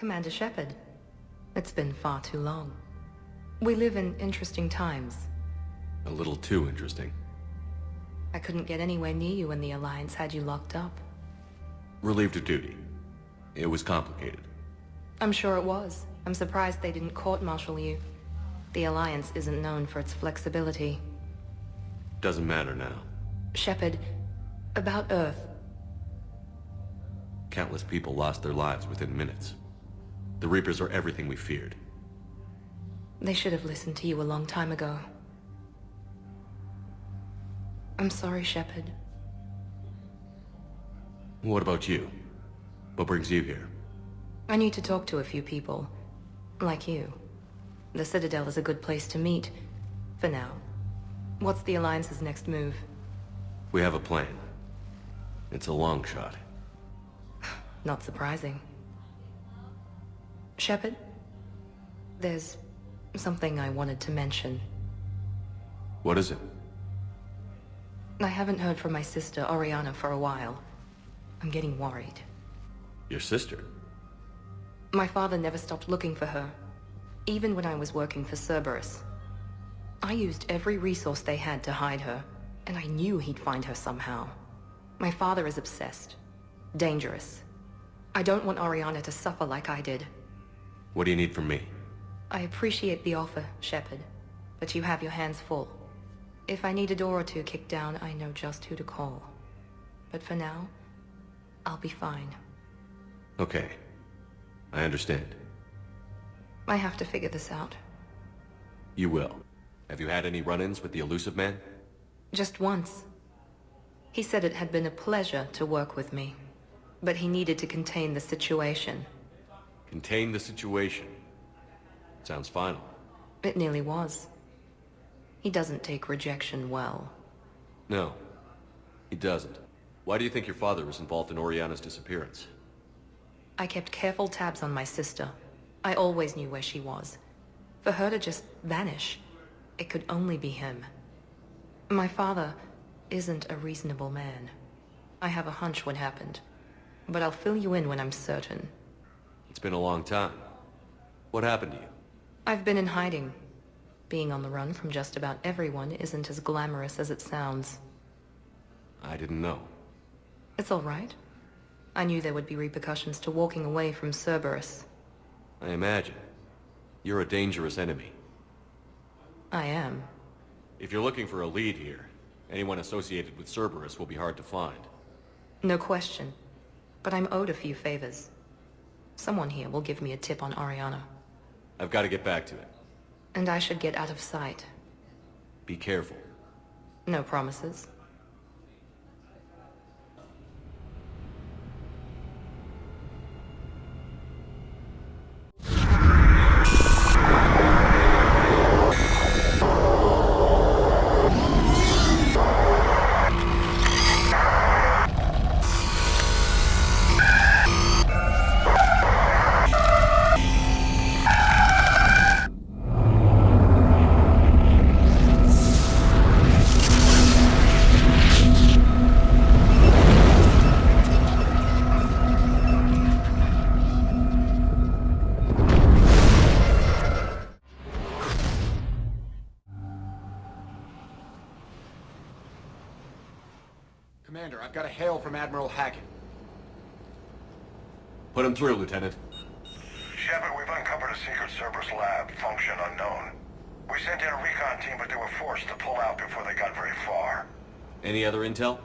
Commander Shepard. It's been far too long. We live in interesting times. A little too interesting. I couldn't get anywhere near you when the Alliance had you locked up. Relieved of duty. It was complicated. I'm sure it was. I'm surprised they didn't court-martial you. The Alliance isn't known for its flexibility. Doesn't matter now. Shepard, about Earth. Countless people lost their lives within minutes. The Reapers are everything we feared. They should have listened to you a long time ago. I'm sorry, Shepard. What about you? What brings you here? I need to talk to a few people. Like you. The Citadel is a good place to meet. For now. What's the Alliance's next move? We have a plan. It's a long shot. Not surprising. Shepard? There's something I wanted to mention. What is it? I haven't heard from my sister, Oriana, for a while. I'm getting worried. Your sister? My father never stopped looking for her, even when I was working for Cerberus. I used every resource they had to hide her, and I knew he'd find her somehow. My father is obsessed. Dangerous. I don't want Oriana to suffer like I did. What do you need from me? I appreciate the offer, Shepard, but you have your hands full. If I need a door or two kicked down, I know just who to call. But for now, I'll be fine. Okay. I understand. I have to figure this out. You will. Have you had any run-ins with the elusive man? Just once. He said it had been a pleasure to work with me, but he needed to contain the situation. Contain the situation. Sounds final. It nearly was. He doesn't take rejection well. No, he doesn't. Why do you think your father was involved in Oriana's disappearance? I kept careful tabs on my sister. I always knew where she was. For her to just vanish, it could only be him. My father isn't a reasonable man. I have a hunch what happened, but I'll fill you in when I'm certain. It's been a long time. What happened to you? I've been in hiding. Being on the run from just about everyone isn't as glamorous as it sounds. I didn't know. It's all right. I knew there would be repercussions to walking away from Cerberus. I imagine. You're a dangerous enemy. I am. If you're looking for a lead here, anyone associated with Cerberus will be hard to find. No question. But I'm owed a few favors. Someone here will give me a tip on Oriana. I've got to get back to it. And I should get out of sight. Be careful. No promises. Commander, I've got a hail from Admiral Hackett. Put him through, Lieutenant. Shepard, we've uncovered a secret Cerberus lab, function unknown. We sent in a recon team, but they were forced to pull out before they got very far. Any other intel?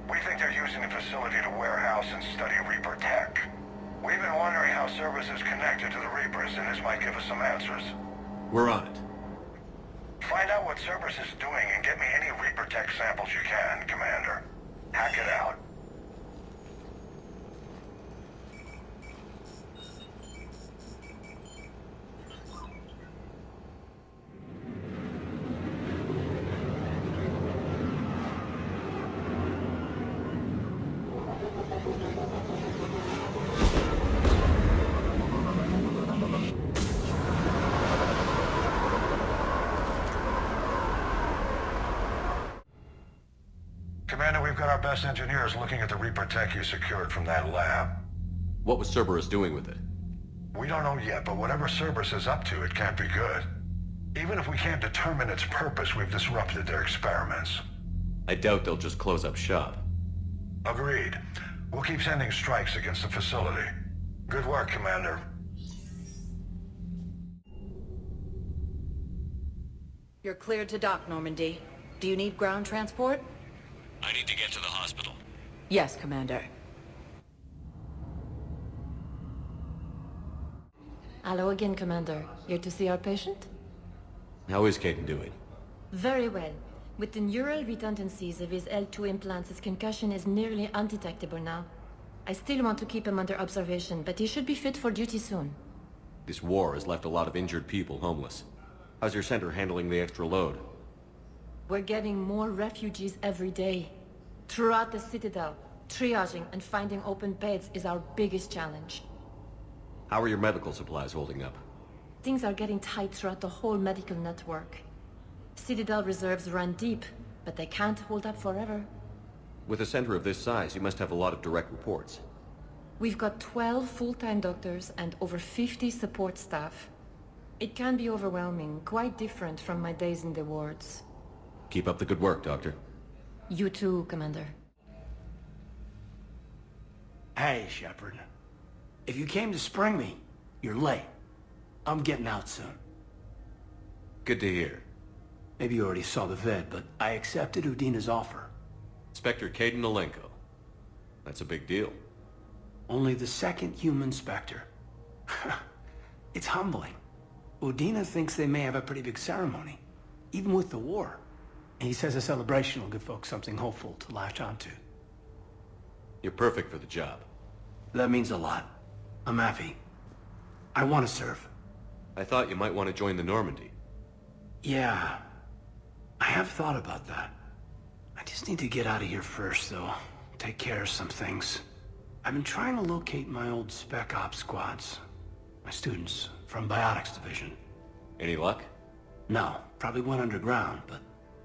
We think they're using the facility to warehouse and study Reaper tech. We've been wondering how Cerberus is connected to the Reapers, and this might give us some answers. We're on it. Find out what Cerberus is doing and get me any Reaper tech samples you can, Commander. Hack it out. Commander, we've got our best engineers looking at the Reaper tech you secured from that lab. What was Cerberus doing with it? We don't know yet, but whatever Cerberus is up to, it can't be good. Even if we can't determine its purpose, we've disrupted their experiments. I doubt they'll just close up shop. Agreed. We'll keep sending strikes against the facility. Good work, Commander. You're cleared to dock, Normandy. Do you need ground transport? I need to get to the hospital. Yes, Commander. Hello again, Commander. Here to see our patient? How is Caden doing? Very well. With the neural redundancies of his L2 implants, his concussion is nearly undetectable now. I still want to keep him under observation, but he should be fit for duty soon. This war has left a lot of injured people homeless. How's your center handling the extra load? We're getting more refugees every day. Throughout the Citadel, triaging and finding open beds is our biggest challenge. How are your medical supplies holding up? Things are getting tight throughout the whole medical network. Citadel reserves run deep, but they can't hold up forever. With a center of this size, you must have a lot of direct reports. We've got 12 full-time doctors and over 50 support staff. It can be overwhelming, quite different from my days in the wards. Keep up the good work, Doctor. You too, Commander. Hey, Shepard. If you came to spring me, you're late. I'm getting out soon. Good to hear. Maybe you already saw the vid, but I accepted Udina's offer. Inspector Caden Alenko. That's a big deal. Only the second human Spectre. It's humbling. Udina thinks they may have a pretty big ceremony, even with the war. And he says a celebration will give folks something hopeful to latch onto. You're perfect for the job. That means a lot. I'm happy. I want to serve. I thought you might want to join the Normandy. Yeah, I have thought about that. I just need to get out of here first, though. Take care of some things. I've been trying to locate my old Spec Ops squads. My students from Biotics Division. Any luck? No, probably went underground, but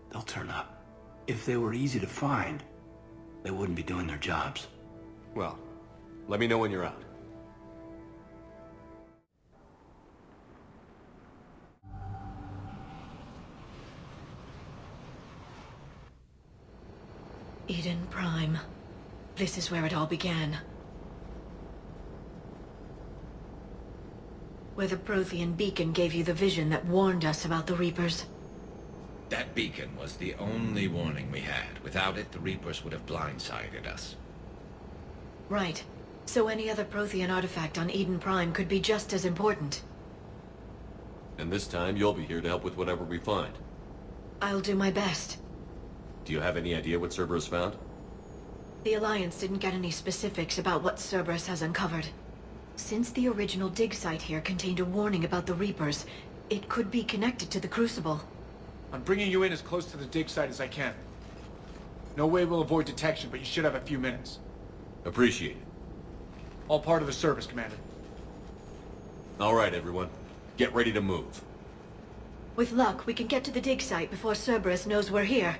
they'll turn up. If they were easy to find, they wouldn't be doing their jobs. Well, let me know when you're out. Eden Prime. This is where it all began. Where the Prothean beacon gave you the vision that warned us about the Reapers. That beacon was the only warning we had. Without it, the Reapers would have blindsided us. Right. So any other Prothean artifact on Eden Prime could be just as important. And this time, you'll be here to help with whatever we find. I'll do my best. Do you have any idea what Cerberus found? The Alliance didn't get any specifics about what Cerberus has uncovered. Since the original dig site here contained a warning about the Reapers, it could be connected to the Crucible. I'm bringing you in as close to the dig site as I can. No way we'll avoid detection, but you should have a few minutes. Appreciate it. All part of the service, Commander. All right, everyone. Get ready to move. With luck, we can get to the dig site before Cerberus knows we're here.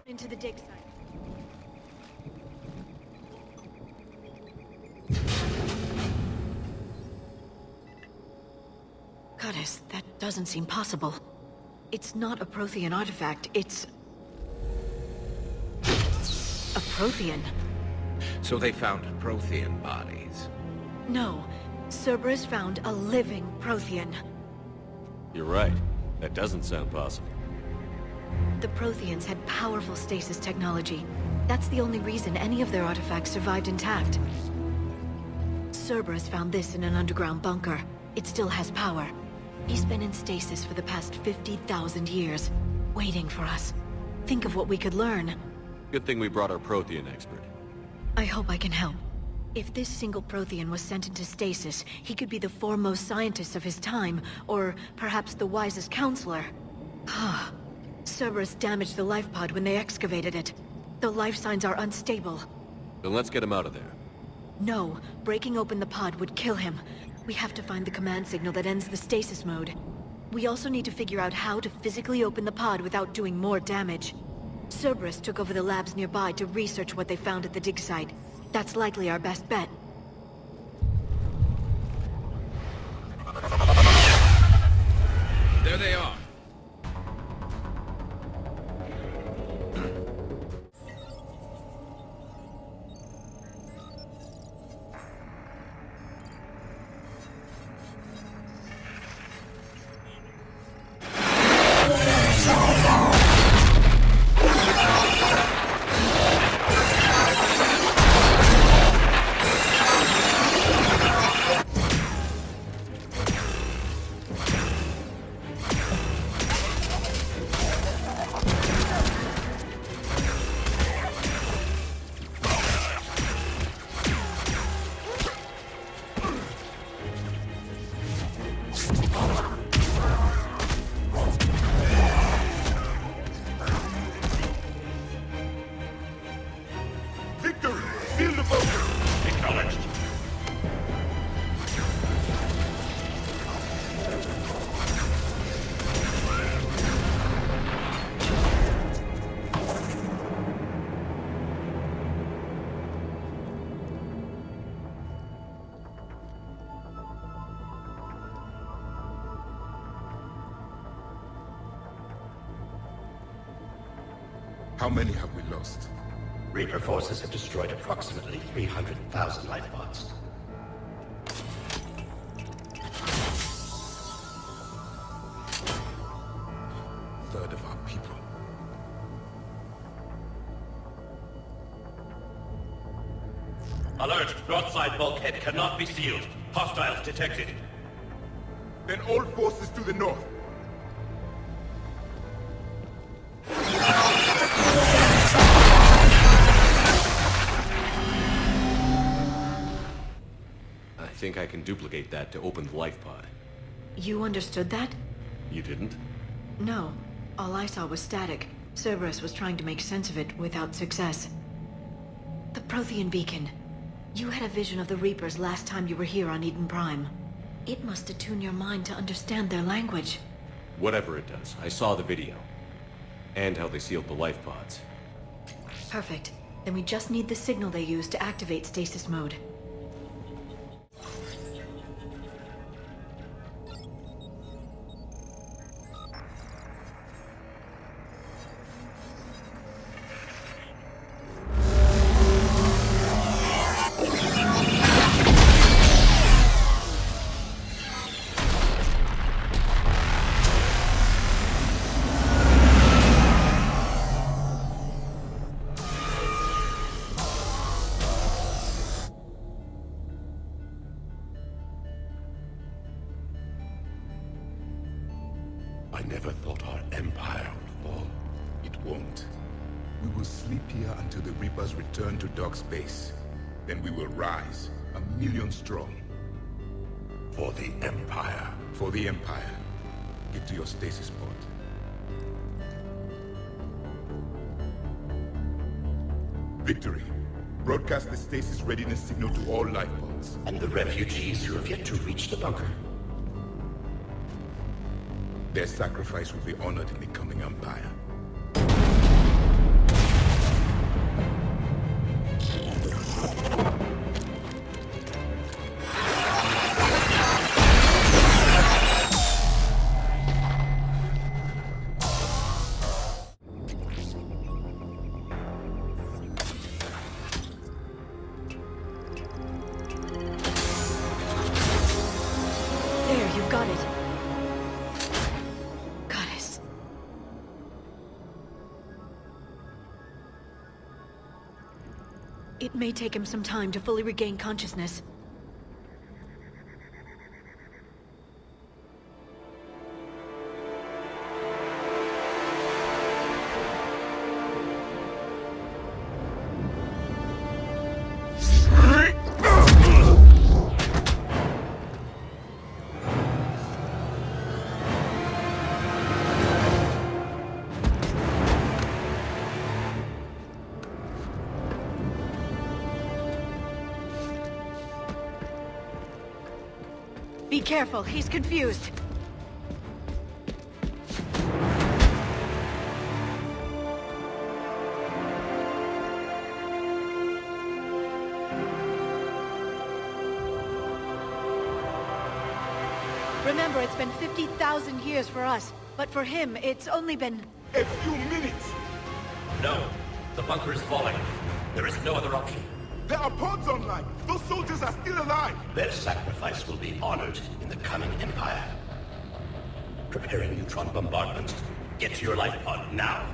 Into the dig site. Goddess, that doesn't seem possible. It's not a Prothean artifact, it's... a Prothean. So they found Prothean bodies. No, Cerberus found a living Prothean. You're right. That doesn't sound possible. The Protheans had powerful stasis technology. That's the only reason any of their artifacts survived intact. Cerberus found this in an underground bunker. It still has power. He's been in stasis for the past 50,000 years, waiting for us. Think of what we could learn. Good thing we brought our Prothean expert. I hope I can help. If this single Prothean was sent into stasis, he could be the foremost scientist of his time, or perhaps the wisest counselor. Cerberus damaged the life pod when they excavated it. The life signs are unstable. Then let's get him out of there. No, breaking open the pod would kill him. We have to find the command signal that ends the stasis mode. We also need to figure out how to physically open the pod without doing more damage. Cerberus took over the labs nearby to research what they found at the dig site. That's likely our best bet. There they are. How many have we lost? Reaper forces have destroyed approximately 300,000 life pods. Third of our people. Alert! Broadside bulkhead cannot be sealed. Hostiles detected. Then all forces to the north. I think I can duplicate that to open the life pod. You understood that? You didn't? No. All I saw was static. Cerberus was trying to make sense of it without success. The Prothean beacon. You had a vision of the Reapers last time you were here on Eden Prime. It must attune your mind to understand their language. Whatever it does, I saw the video. And how they sealed the life pods. Perfect. Then we just need the signal they used to activate stasis mode. I never thought our empire would fall. It won't. We will sleep here until the Reapers return to Doc Space. Then we will rise, 1,000,000 strong. For the Empire. For the Empire. Get to your stasis pod. Victory. Broadcast the stasis readiness signal to all life pods. And the refugees who have yet to reach the bunker. Their sacrifice will be honored in the coming Empire. There, you've got it. It may take him some time to fully regain consciousness. Be careful, he's confused. Remember, it's been 50,000 years for us, but for him, it's only been... A few minutes! No, the bunker is falling. There is no other option. There are pods online! Those soldiers are still alive! Their sacrifice will be honored in the coming Empire. Preparing neutron bombardment. Get to your life pod now.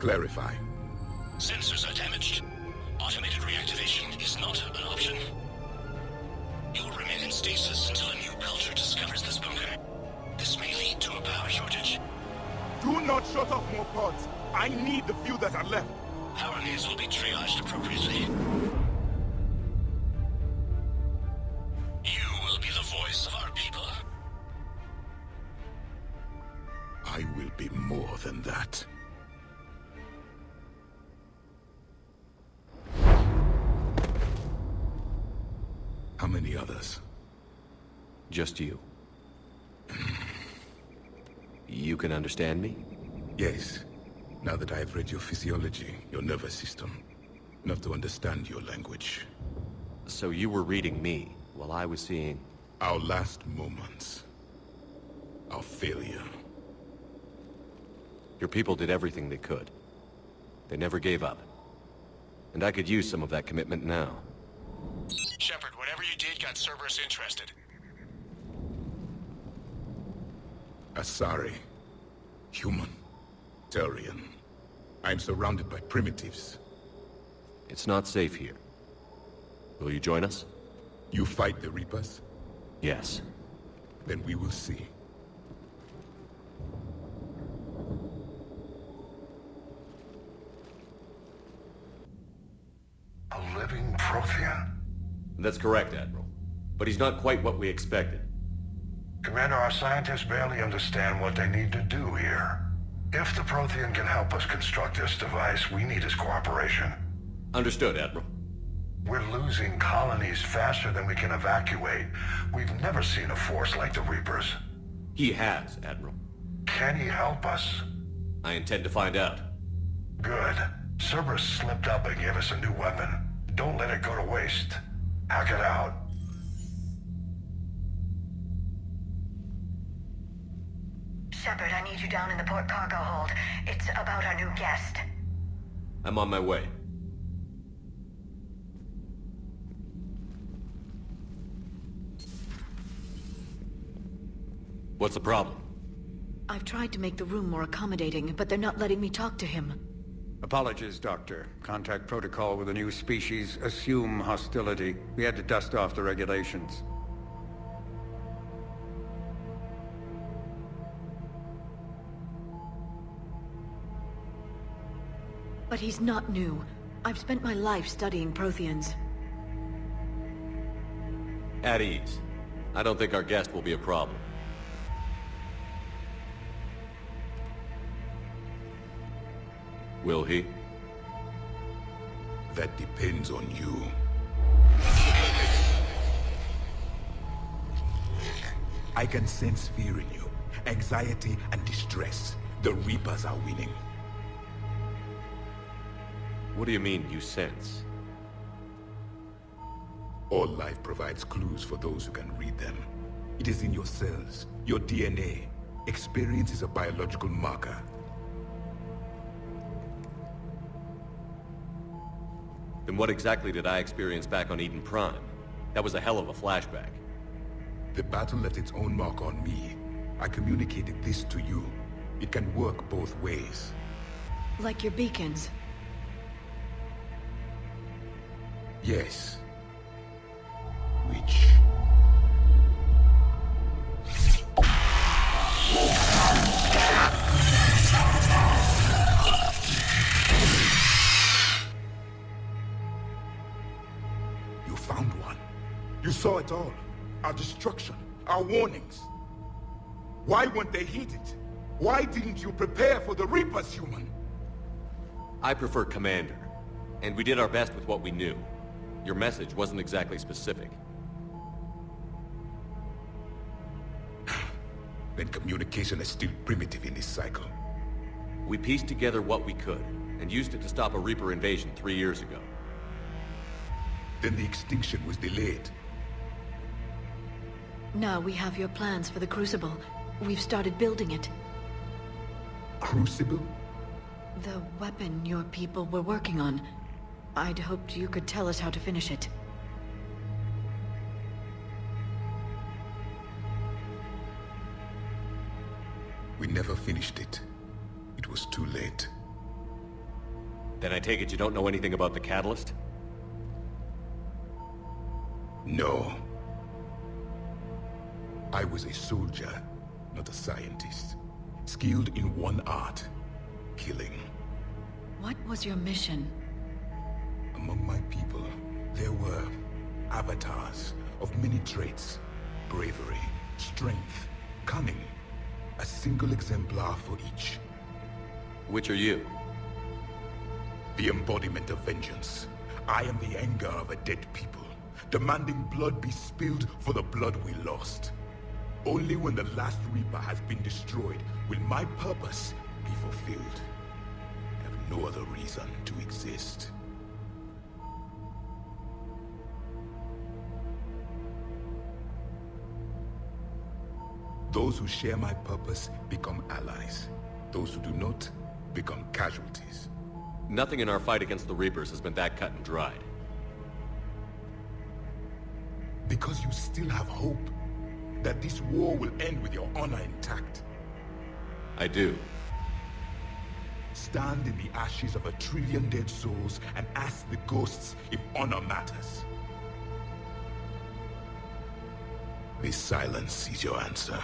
Clarify. Sensors are damaged. Automated reactivation is not an option. You will remain in stasis until a new culture discovers this bunker. This may lead to a power shortage. Do not shut off more pods. I need the few that are left. Power needs will be triaged appropriately. You will be the voice of our people. I will be more than that. How many others? Just you. You can understand me? Yes. Now that I have read your physiology, your nervous system, enough to understand your language. So you were reading me, while I was seeing... Our last moments. Our failure. Your people did everything they could. They never gave up. And I could use some of that commitment now. Shepard, whatever you did got Cerberus interested. Asari. Human. Turian. I'm surrounded by primitives. It's not safe here. Will you join us? You fight the Reapers? Yes. Then we will see. A living Prothean? That's correct, Admiral. But he's not quite what we expected. Commander, our scientists barely understand what they need to do here. If the Prothean can help us construct this device, we need his cooperation. Understood, Admiral. We're losing colonies faster than we can evacuate. We've never seen a force like the Reapers. He has, Admiral. Can he help us? I intend to find out. Good. Cerberus slipped up and gave us a new weapon. Don't let it go to waste. Hack it out. Shepard, I need you down in the port cargo hold. It's about our new guest. I'm on my way. What's the problem? I've tried to make the room more accommodating, but they're not letting me talk to him. Apologies, Doctor. Contact protocol with a new species. Assume hostility. We had to dust off the regulations. But he's not new. I've spent my life studying Protheans. At ease. I don't think our guest will be a problem. Will he? That depends on you. I can sense fear in you. Anxiety and distress. The Reapers are winning. What do you mean, you sense? All life provides clues for those who can read them. It is in your cells, your DNA. Experience is a biological marker. Then what exactly did I experience back on Eden Prime? That was a hell of a flashback. The battle left its own mark on me. I communicated this to you. It can work both ways. Like your beacons. Yes. Which... You found one. You saw it all. Our destruction, our warnings. Why weren't they heeded? Why didn't you prepare for the Reapers, human? I prefer Commander. And we did our best with what we knew. Your message wasn't exactly specific. Then communication is still primitive in this cycle. We pieced together what we could, and used it to stop a Reaper invasion 3 years ago. Then the extinction was delayed. Now we have your plans for the Crucible. We've started building it. Crucible? The weapon your people were working on. I'd hoped you could tell us how to finish it. We never finished it. It was too late. Then I take it you don't know anything about the catalyst? No. I was a soldier, not a scientist. Skilled in one art, killing. What was your mission? Among my people, there were avatars of many traits. Bravery, strength, cunning. A single exemplar for each. Which are you? The embodiment of vengeance. I am the anger of a dead people, demanding blood be spilled for the blood we lost. Only when the last Reaper has been destroyed will my purpose be fulfilled. I have no other reason to exist. Those who share my purpose become allies. Those who do not become casualties. Nothing in our fight against the Reapers has been that cut and dried. Because you still have hope that this war will end with your honor intact. I do. Stand in the ashes of 1 trillion dead souls and ask the ghosts if honor matters. This silence is your answer.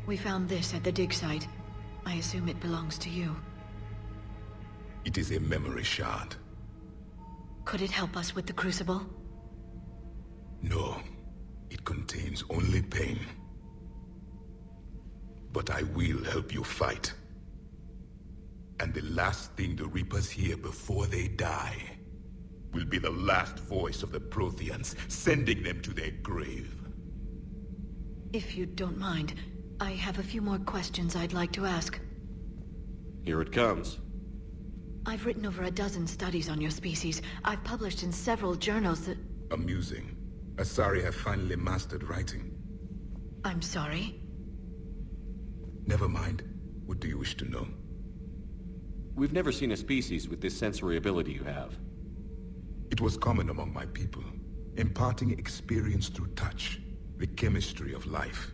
We found this at the dig site. I assume it belongs to you. It is a memory shard. Could it help us with the Crucible? No. It contains only pain. But I will help you fight. And the last thing the Reapers hear before they die will be the last voice of the Protheans, sending them to their grave. If you don't mind, I have a few more questions I'd like to ask. Here it comes. I've written over a dozen studies on your species. I've published in several journals that... Amusing. Asari have finally mastered writing. I'm sorry? Never mind. What do you wish to know? We've never seen a species with this sensory ability you have. It was common among my people, imparting experience through touch, the chemistry of life.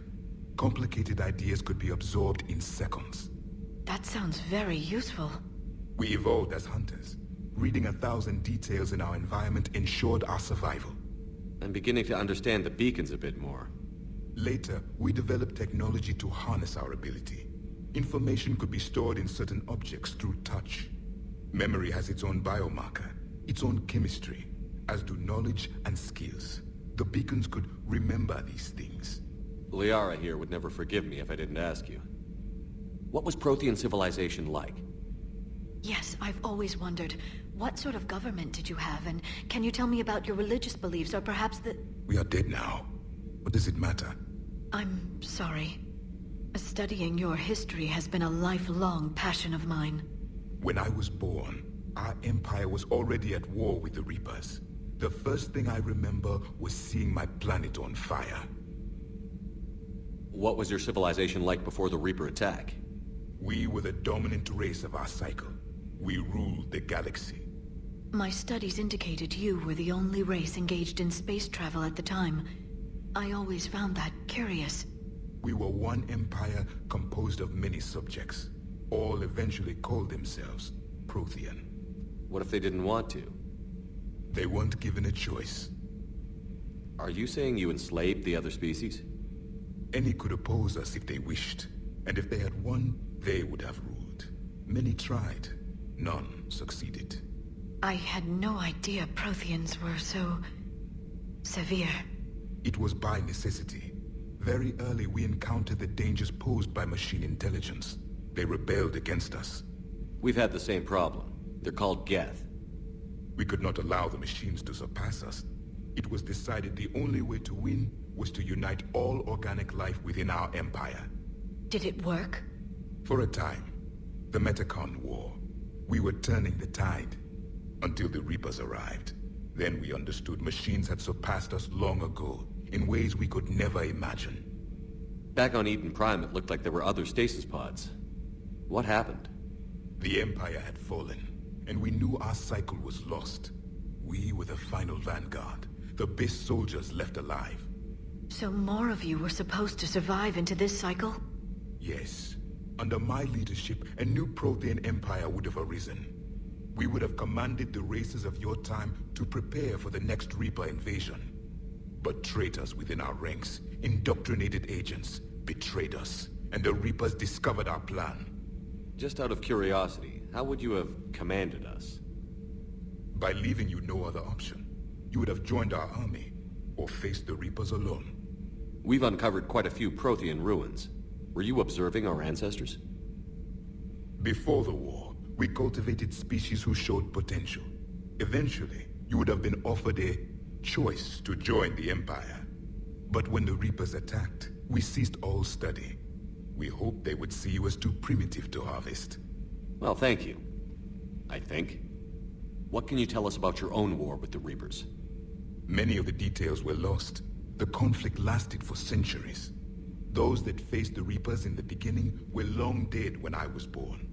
Complicated ideas could be absorbed in seconds. That sounds very useful. We evolved as hunters. Reading 1,000 details in our environment ensured our survival. I'm beginning to understand the beacons a bit more. Later, we developed technology to harness our ability. Information could be stored in certain objects through touch. Memory has its own biomarker, its own chemistry, as do knowledge and skills. The beacons could remember these things. Liara here would never forgive me if I didn't ask you. What was Prothean civilization like? Yes, I've always wondered. What sort of government did you have, and can you tell me about your religious beliefs, or perhaps the... We are dead now. What does it matter? I'm sorry. Studying your history has been a lifelong passion of mine. When I was born, our empire was already at war with the Reapers. The first thing I remember was seeing my planet on fire. What was your civilization like before the Reaper attack? We were the dominant race of our cycle. We ruled the galaxy. My studies indicated you were the only race engaged in space travel at the time. I always found that curious. We were one empire composed of many subjects. All eventually called themselves Prothean. What if they didn't want to? They weren't given a choice. Are you saying you enslaved the other species? Any could oppose us if they wished, and if they had won, they would have ruled. Many tried. None succeeded. I had no idea Protheans were so... severe. It was by necessity. Very early we encountered the dangers posed by machine intelligence. They rebelled against us. We've had the same problem. They're called Geth. We could not allow the machines to surpass us. It was decided the only way to win was to unite all organic life within our empire. Did it work? For a time. The Metacon War. We were turning the tide. Until the Reapers arrived. Then we understood machines had surpassed us long ago, in ways we could never imagine. Back on Eden Prime, it looked like there were other stasis pods. What happened? The Empire had fallen, and we knew our cycle was lost. We were the final vanguard, the best soldiers left alive. So more of you were supposed to survive into this cycle? Yes. Under my leadership, a new Prothean empire would have arisen. We would have commanded the races of your time to prepare for the next Reaper invasion. But traitors within our ranks, indoctrinated agents, betrayed us, and the Reapers discovered our plan. Just out of curiosity, how would you have commanded us? By leaving you no other option. You would have joined our army, or faced the Reapers alone. We've uncovered quite a few Prothean ruins. Were you observing our ancestors? Before the war, we cultivated species who showed potential. Eventually, you would have been offered a choice to join the Empire. But when the Reapers attacked, we ceased all study. We hoped they would see you as too primitive to harvest. Well, thank you. I think. What can you tell us about your own war with the Reapers? Many of the details were lost. The conflict lasted for centuries. Those that faced the Reapers in the beginning were long dead when I was born.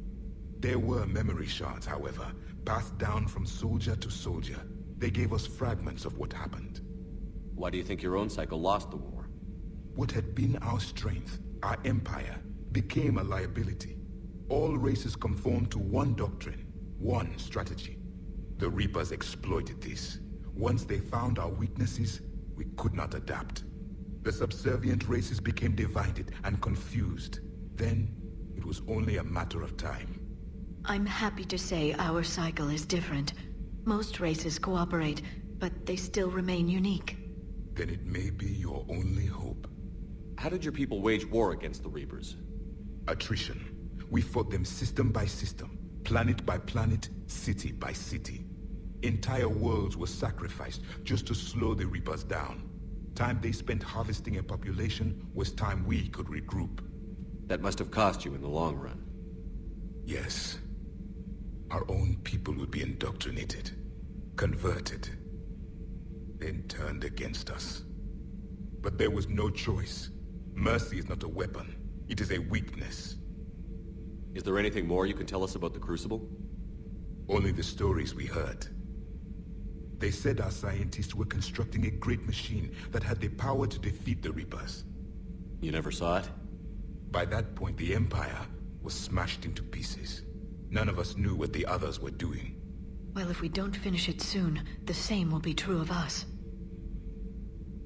There were memory shards, however, passed down from soldier to soldier. They gave us fragments of what happened. Why do you think your own cycle lost the war? What had been our strength, our empire, became a liability. All races conformed to one doctrine, one strategy. The Reapers exploited this. Once they found our weaknesses, we could not adapt. The subservient races became divided and confused. Then, it was only a matter of time. I'm happy to say our cycle is different. Most races cooperate, but they still remain unique. Then it may be your only hope. How did your people wage war against the Reapers? Attrition. We fought them system by system, planet by planet, city by city. Entire worlds were sacrificed just to slow the Reapers down. Time they spent harvesting a population was time we could regroup. That must have cost you in the long run. Yes. Our own people would be indoctrinated, converted, then turned against us. But there was no choice. Mercy is not a weapon. It is a weakness. Is there anything more you can tell us about the Crucible? Only the stories we heard. They said our scientists were constructing a great machine that had the power to defeat the Reapers. You never saw it? By that point, the Empire was smashed into pieces. None of us knew what the others were doing. Well, if we don't finish it soon, the same will be true of us.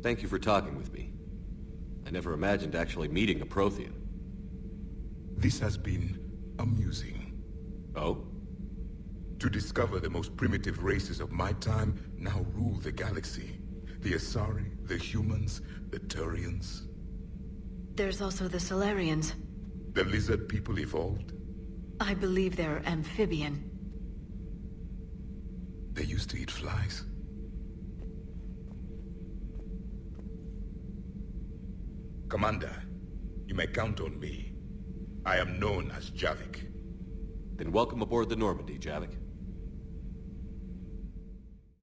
Thank you for talking with me. I never imagined actually meeting a Prothean. This has been amusing. Oh? To discover the most primitive races of my time now rule the galaxy. The Asari, the humans, the Turians. There's also the Solarians. The lizard people evolved? I believe they're amphibian. They used to eat flies. Commander, you may count on me. I am known as Javik. Then welcome aboard the Normandy, Javik.